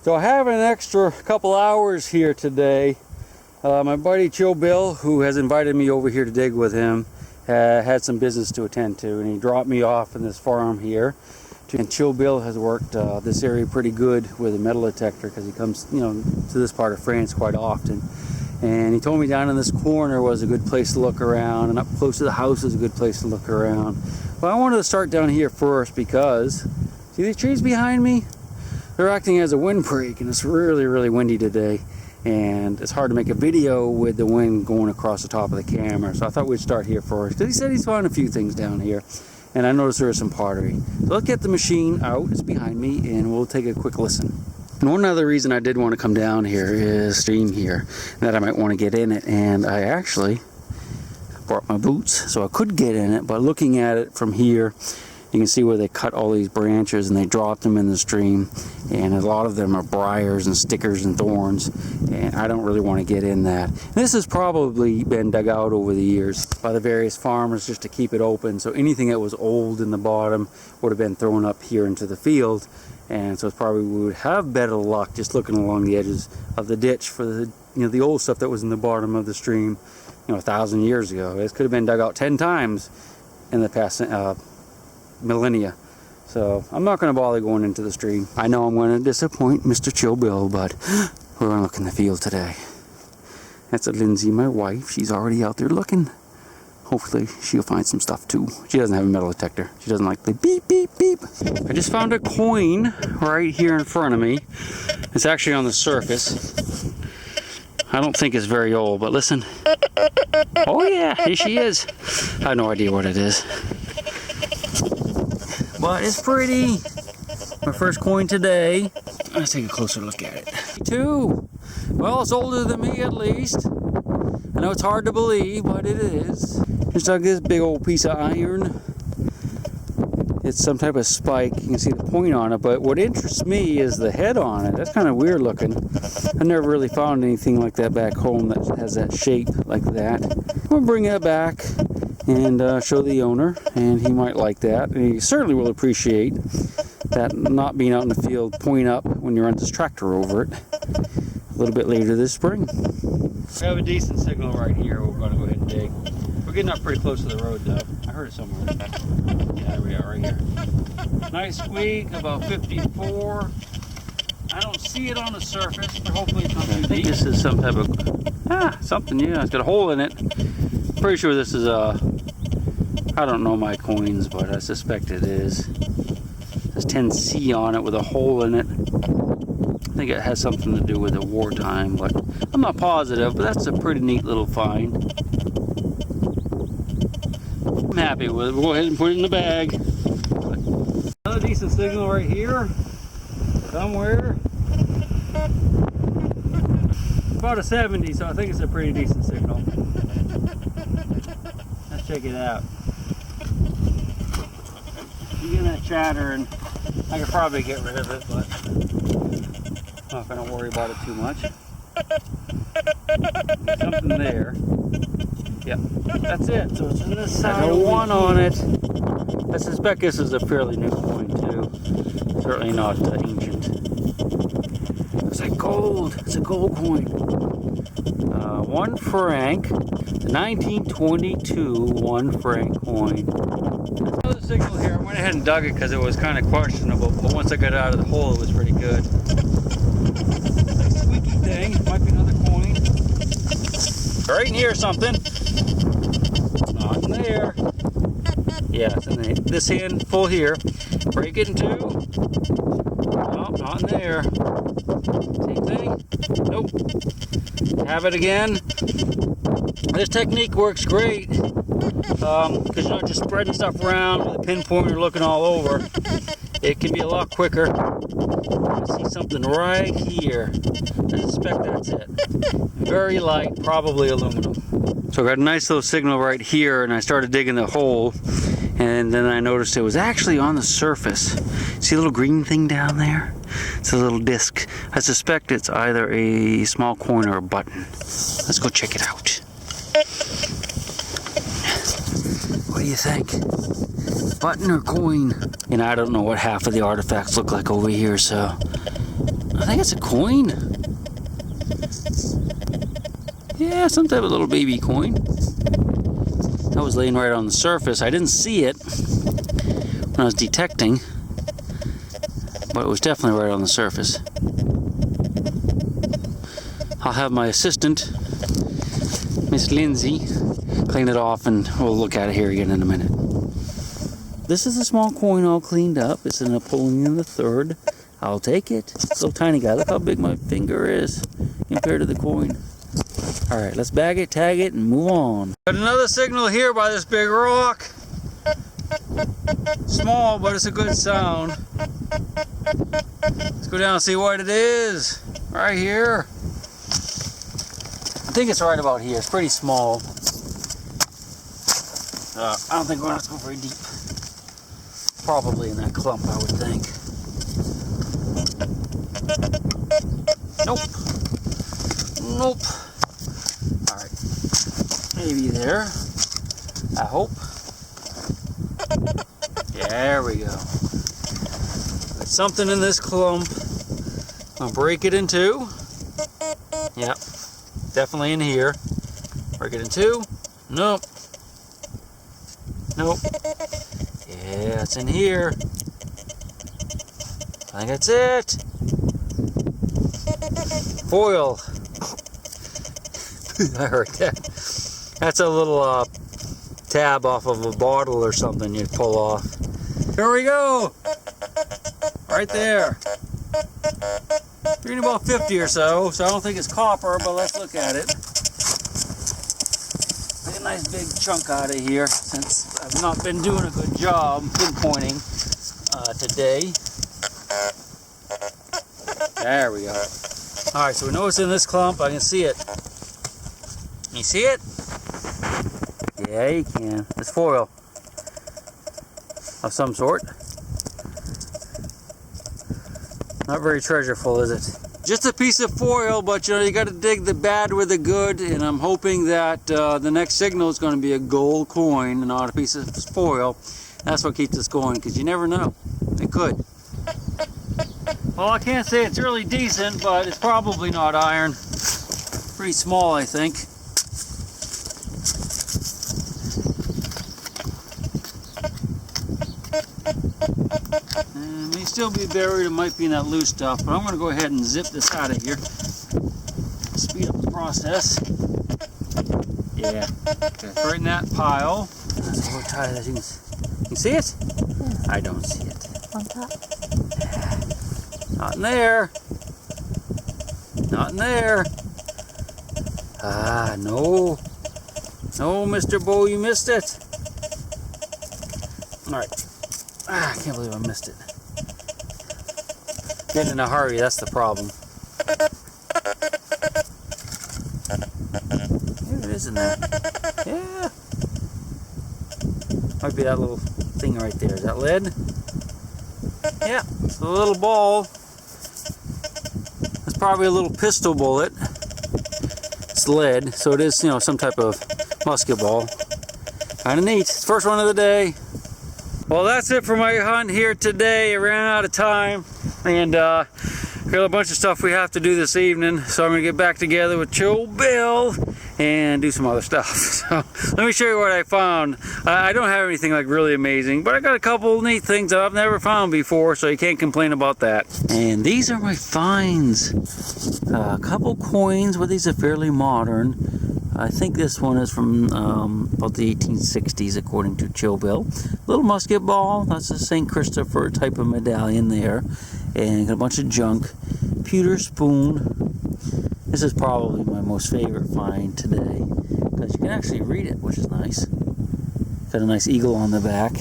So I have an extra couple hours here today. My buddy Chill Bill, who has invited me over here to dig with him, had some business to attend to, and he dropped me off in this farm here. And Chill Bill has worked this area pretty good with a metal detector because he comes, you know, to this part of France quite often. And he told me down in this corner was a good place to look around, and up close to the house is a good place to look around. But I wanted to start down here first because, see these trees behind me? They're acting as a windbreak, and it's really, really windy today. And it's hard to make a video with the wind going across the top of the camera. So I thought we'd start here first. He said he's found a few things down here. And I noticed there is some pottery. So let's get the machine out, it's behind me, and we'll take a quick listen. And one other reason I did want to come down here is stream here, that I might want to get in it. And I actually brought my boots, so I could get in it, but looking at it from here, you can see where they cut all these branches and they dropped them in the stream, and a lot of them are briars and stickers and thorns, and I don't really want to get in that. This has probably been dug out over the years by the various farmers just to keep it open, so anything that was old in the bottom would have been thrown up here into the field, and so it's probably we would have better luck just looking along the edges of the ditch for the, you know, the old stuff that was in the bottom of the stream, you know, 1,000 years ago. This could have been dug out 10 times in the past millennia. So I'm not going to bother going into the stream. I know I'm going to disappoint Mr. Chill Bill, but we're going to look in the field today. That's Lindsay, my wife. She's already out there looking. Hopefully she'll find some stuff too. She doesn't have a metal detector. She doesn't like the beep, beep, beep. I just found a coin right here in front of me. It's actually on the surface. I don't think it's very old, but listen. Oh yeah, here she is. I have no idea what it is. But it's pretty. My first coin today. Let's take a closer look at it. Two. Well, it's older than me at least. I know it's hard to believe, but it is. Just like this big old piece of iron. It's some type of spike. You can see the point on it, but what interests me is the head on it. That's kind of weird looking. I never really found anything like that back home that has that shape like that. We'll bring it back and show the owner, and he might like that, and he certainly will appreciate that not being out in the field point up when you run this tractor over it a little bit later this spring. We have a decent signal right here. We're going to go ahead and dig. We're getting up pretty close to the road though. I heard it somewhere. Yeah, there we are right here. Nice squeak, about 54. I don't see it on the surface, but hopefully it's not too deep. I think this is some type of something. Yeah, it's got a hole in it. Pretty sure this is I don't know my coins, but I suspect it is. It says 10C on it with a hole in it. I think it has something to do with the wartime, but I'm not positive, but that's a pretty neat little find. I'm happy with it. We'll go ahead and put it in the bag. Another decent signal right here. Somewhere. About a 70, so I think it's a pretty decent signal. Let's check it out. You get that chatter, and I could probably get rid of it, but I'm not going to worry about it too much. Something there. Yep, that's it. So it's in this side. There's a 1 on it. I suspect this is a fairly new coin too. Certainly not ancient. It's like gold. It's a gold coin. 1 franc. The 1922 1 franc coin. Another signal here. I went ahead and dug it because it was kind of questionable, but once I got out of the hole, it was pretty good. Squeaky thing. Might be another coin. Right in here, something. It's not in there. Yeah, it's in this hand full here. Break it in 2. No, not in there. Same thing. Nope. Have it again. This technique works great because you're not just spreading stuff around with a pinpointer looking all over. It can be a lot quicker. I see something right here. I suspect that's it. Very light, probably aluminum. So I got a nice little signal right here, and I started digging the hole, and then I noticed it was actually on the surface. See a little green thing down there? It's a little disc. I suspect it's either a small coin or a button. Let's go check it out. What do you think? Button or coin? And I don't know what half of the artifacts look like over here, so I think it's a coin. Yeah, some type of little baby coin. That was laying right on the surface. I didn't see it when I was detecting, but it was definitely right on the surface. I'll have my assistant, Miss Lindsay, clean it off, and we'll look at it here again in a minute. This is a small coin all cleaned up. It's a Napoleon III. I'll take it. It's a little tiny guy. Look how big my finger is compared to the coin. All right, let's bag it, tag it, and move on. Got another signal here by this big rock. Small, but it's a good sound. Let's go down and see what it is. Right here. I think it's right about here. It's pretty small. I don't think we're going to go very deep. Probably in that clump, I would think. Nope. Nope. Alright. Maybe there. I hope. There we go. Got something in this clump. I'll break it in two. Yep. Definitely in here. Break it in two. Nope. Nope. Yeah, it's in here. I think that's it. Foil. I heard that. That's a little tab off of a bottle or something you'd pull off. Here we go. Right there. Reading about 50 or so, so I don't think it's copper, but let's look at it. Make a nice big chunk out of here, since I've not been doing a good job pinpointing today. There we go. Alright, so we know it's in this clump. I can see it. Can you see it? Yeah, you can. It's foil of some sort. Not very treasureful, is it? Just a piece of foil, but you know, you got to dig the bad with the good, and I'm hoping that the next signal is going to be a gold coin and not a piece of foil. That's what keeps us going, because you never know. It could. Well, I can't say it's really decent, but it's probably not iron. Pretty small, I think. It may still be buried. It might be in that loose stuff, but I'm going to go ahead and zip this out of here. Speed up the process. Yeah, okay, it's right in that pile. Let's go tie this. You see it? I don't see it. On top. Not in there. Not in there. Ah, no. No, Mr. Bo, you missed it. Alright. Ah, I can't believe I missed it. Getting in a hurry, that's the problem. There it is in there. Yeah. Might be that little thing right there. Is that lead? Yeah, it's a little ball. It's probably a little pistol bullet. It's lead, so it is, you know, some type of musket ball. Kind of neat. It's the first one of the day. Well, that's it for my hunt here today. I ran out of time, and got a bunch of stuff we have to do this evening, so I'm going to get back together with Joe Bill and do some other stuff. So let me show you what I found. I don't have anything like really amazing, but I got a couple neat things that I've never found before, so you can't complain about that. And these are my finds. A couple coins, but these are fairly modern. I think this one is from about the 1860s, according to Joe Bill. Little musket ball, that's a St. Christopher type of medallion there. And got a bunch of junk. Pewter spoon. This is probably my most favorite find today, because you can actually read it, which is nice. Got a nice eagle on the back.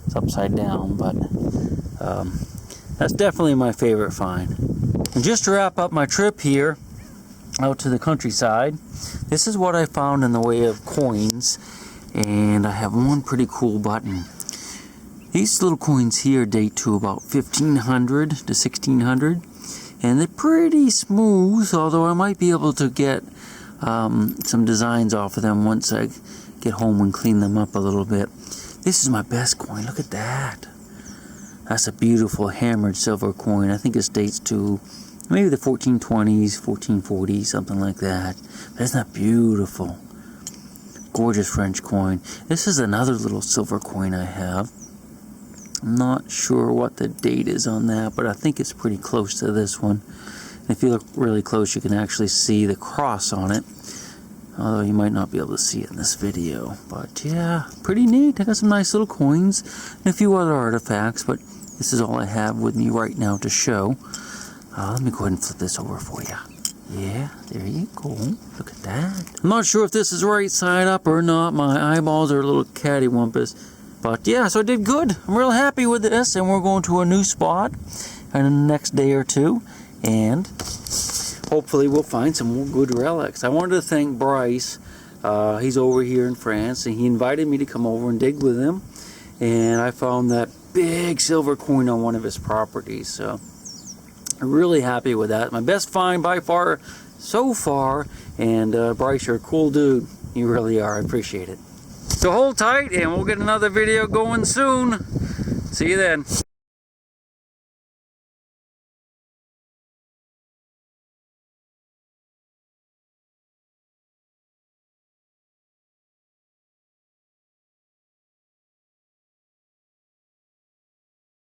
It's upside down, but that's definitely my favorite find. And just to wrap up my trip here out to the countryside, this is what I found in the way of coins, and I have one pretty cool button. These little coins here date to about 1500 to 1600, and they're pretty smooth, although I might be able to get some designs off of them once I get home and clean them up a little bit. This is my best coin. Look at that. That's a beautiful hammered silver coin. I think it dates to Maybe the 1420s, 1440s, something like that. But isn't that beautiful? Gorgeous French coin. This is another little silver coin I have. I'm not sure what the date is on that, but I think it's pretty close to this one. And if you look really close, you can actually see the cross on it. Although you might not be able to see it in this video. But yeah, pretty neat. I got some nice little coins and a few other artifacts, but this is all I have with me right now to show. Let me go ahead and flip this over for you. Yeah, there you go. Look at that. I'm not sure if this is right side up or not. My eyeballs are a little cattywampus. But yeah, so I did good. I'm real happy with this, and we're going to a new spot in the next day or two. And hopefully we'll find some more good relics. I wanted to thank Bryce. He's over here in France, and he invited me to come over and dig with him. And I found that big silver coin on one of his properties. So I'm really happy with that. My best find by far so far. And Bryce, you're a cool dude. You really are. I appreciate it. So hold tight, and we'll get another video going soon. See you then.